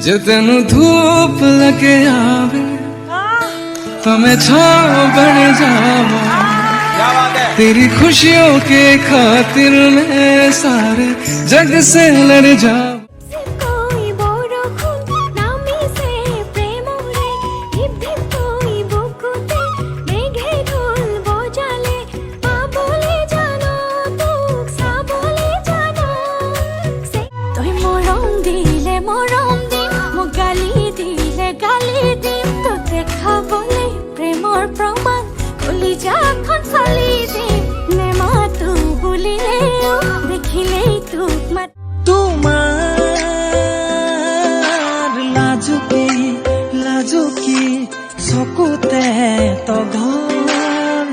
जे तेनू धूप लगे आवे तो मैं छाँव बन जावा। तेरी खुशियों के खातिर मैं सारे जग से लड़ जाऊं। লাজুকী চকুতে তো ঘৰ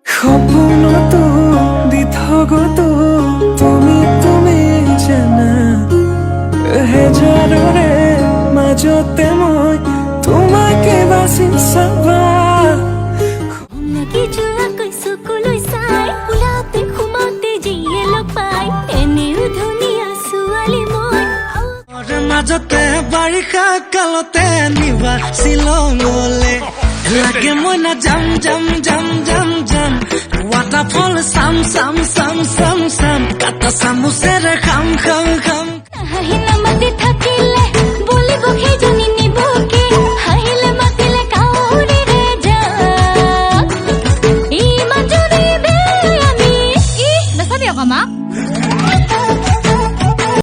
সপোনতো দি থগতো তুমি জানা হেজাৰৰে মাজতে মই তোমাকে বাচি চাবা। মাজতে বাৰিষা কালতে নিবা শ্বিলঙলে লাগে মই না যাম যাম যাম যাম যাম ৱাটাৰফল চাম চাম চাম চাম চাম কাটা চামুচেৰে খাম খাম খাম।